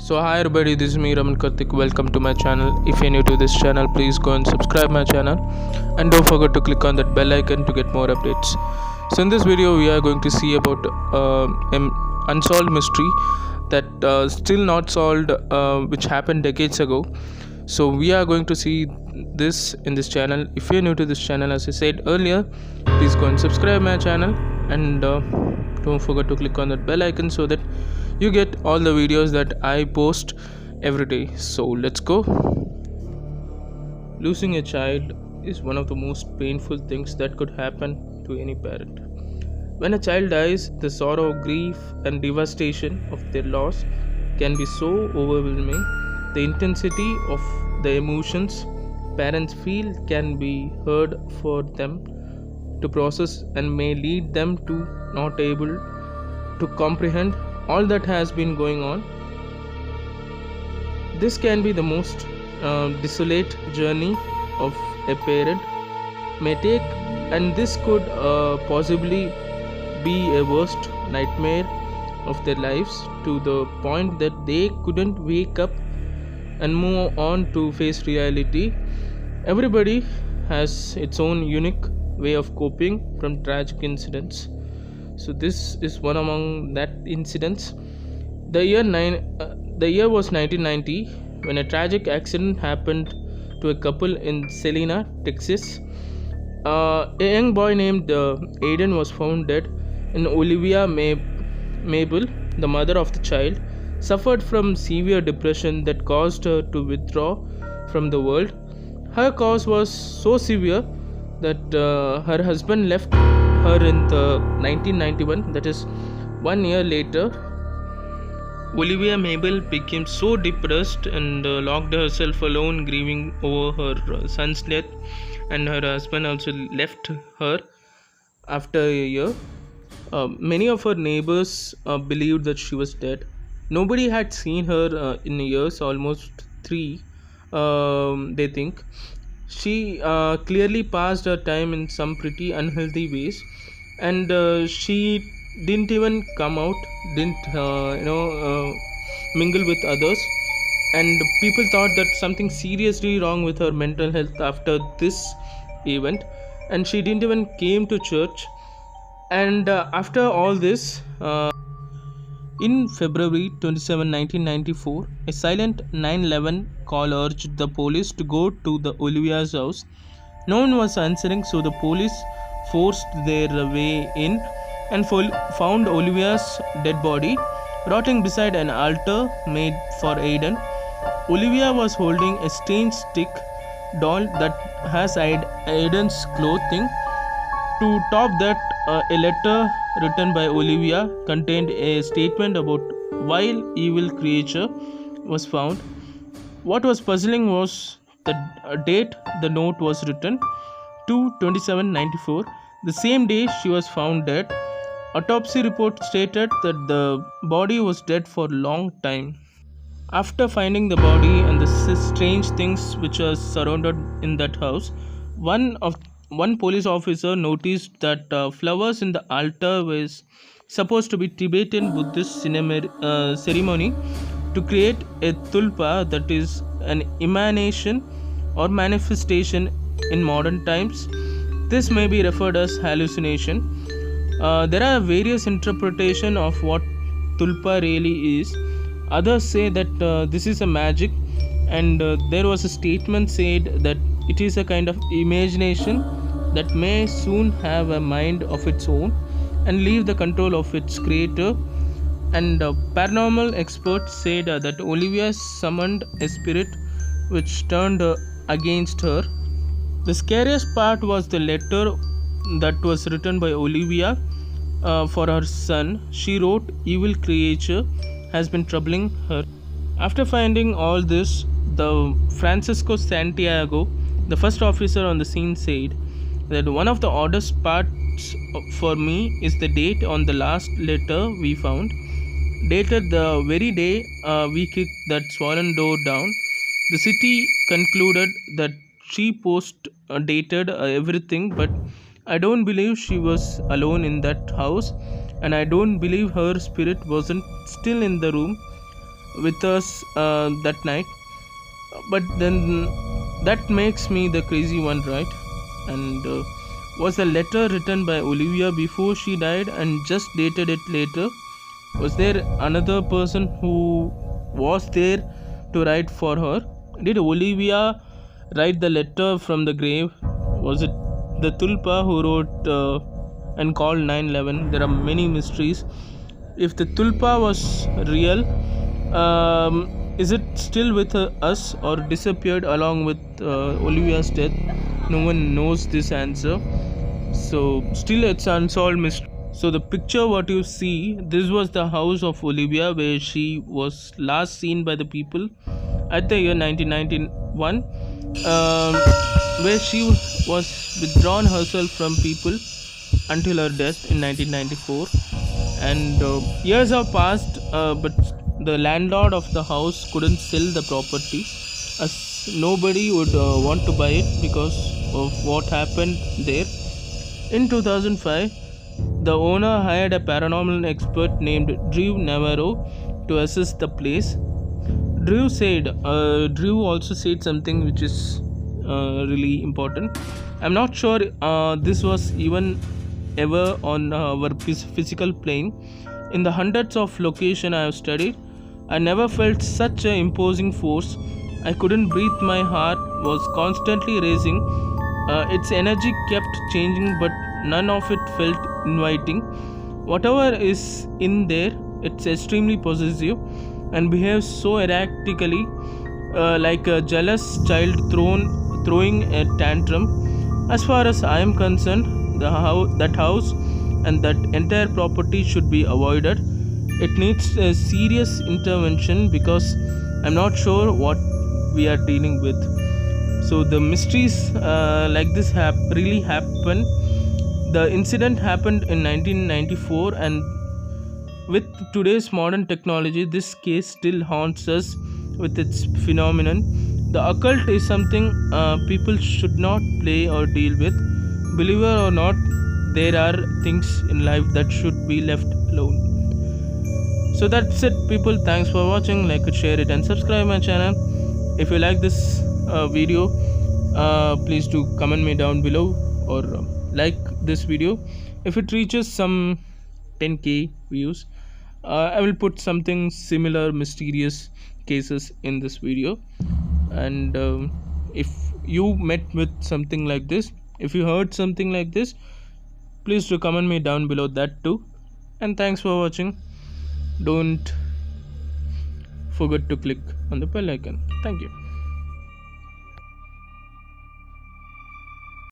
So hi everybody, this is me Raman Karthik. Welcome to my channel. If you're new to this channel, please go and subscribe my channel and don't forget to click on that bell icon to get more updates. So in this video, we are going to see about an unsolved mystery that still not solved, which happened decades ago. So we are going to see this in this channel. If you're new to this channel, as I said earlier, please go and subscribe my channel and don't forget to click on that bell icon so that you get all the videos that I post every day. So let's go. Losing a child is one of the most painful things that could happen to any parent. When a child dies, the sorrow, grief, and devastation of their loss can be so overwhelming. The intensity of the emotions parents feel can be hard for them to process and may lead them to not able to comprehend all that has been going on. This can be the most desolate journey of a parent may take, and this could possibly be a worst nightmare of their lives, to the point that they couldn't wake up and move on to face reality. Everybody has its own unique way of coping from tragic incidents. So this is one among that incidents. The year was 1990 when a tragic accident happened to a couple in Selena, Texas. A young boy named Aiden was found dead, and Olivia Mabel, the mother of the child, suffered from severe depression that caused her to withdraw from the world. Her cause was so severe that her husband left her in the 1991, that is 1 year later. Olivia Mabel became so depressed and locked herself alone, grieving over her son's death, and her husband also left her after a year. Many of her neighbors believed that she was dead. Nobody had seen her in years, almost three, they think. She clearly passed her time in some pretty unhealthy ways, and she didn't even come out, didn't mingle with others, and people thought that something seriously wrong with her mental health after this event, and she didn't even came to church. And after all this, in February 27, 1994, a silent 911 call urged the police to go to the Olivia's house. No one was answering, so the police forced their way in and found Olivia's dead body rotting beside an altar made for Aiden. Olivia was holding a strange stick doll that has Aiden's clothing. To top that, a letter written by Olivia contained a statement about vile evil creature was found. What was puzzling was the date the note was written, 2/27/94, the same day she was found dead. Autopsy report stated that the body was dead for a long time. After finding the body and the strange things which are surrounded in that house, one police officer noticed that flowers in the altar was supposed to be Tibetan Buddhist ceremony to create a tulpa, that is an emanation or manifestation in modern times. This may be referred as hallucination. There are various interpretations of what tulpa really is. Others say that this is a magic, and there was a statement said that it is a kind of imagination that may soon have a mind of its own and leave the control of its creator. And paranormal experts said that Olivia summoned a spirit which turned against her. The scariest part was the letter that was written by Olivia for her son. She wrote, "Evil creature has been troubling her." After finding all this, the Francisco Santiago, the first officer on the scene, said that one of the oddest parts for me is the date on the last letter we found, dated the very day we kicked that swollen door down. The city concluded that she post dated everything, but I don't believe she was alone in that house, and I don't believe her spirit wasn't still in the room. with us that night. But then that makes me the crazy one, right? And was the letter written by Olivia before she died and just dated it later? Was there another person who was there to write for her? Did Olivia write the letter from the grave? Was it the Tulpa who wrote and called 911? There are many mysteries. If the Tulpa was real, is it still with us or disappeared along with Olivia's death? No one knows this answer. So, still, it's unsolved mystery. So, the picture what you see, this was the house of Olivia where she was last seen by the people at the year 1991, um, where she was withdrawn herself from people until her death in 1994. And years have passed, but the landlord of the house couldn't sell the property as nobody would want to buy it because of what happened there. In 2005, the owner hired a paranormal expert named Drew Navarro to assess the place. Drew also said something which is really important. I'm not sure this was even ever on our physical plane. In the hundreds of locations I have studied, I never felt such an imposing force. I couldn't breathe, my heart was constantly racing. Its energy kept changing, but none of it felt inviting. Whatever is in there, it's extremely possessive and behaves so erratically, like a jealous child throwing a tantrum. As far as I am concerned, that house and that entire property should be avoided. It needs a serious intervention because I'm not sure what we are dealing with. So the mysteries like this really happen. The incident happened in 1994, and with today's modern technology, this case still haunts us with its phenomenon. The occult is something people should not play or deal with. Believe it or not, there are things in life that should be left alone. So that's it, people. Thanks for watching. Like it, share it, and subscribe my channel. If you like this video, please do comment me down below or like this video. If it reaches some 10k views, I will put something similar mysterious cases in this video. And if you met with something like this, if you heard something like this, please do comment me down below that too. And thanks for watching. Don't forget to click on the bell icon. Thank you.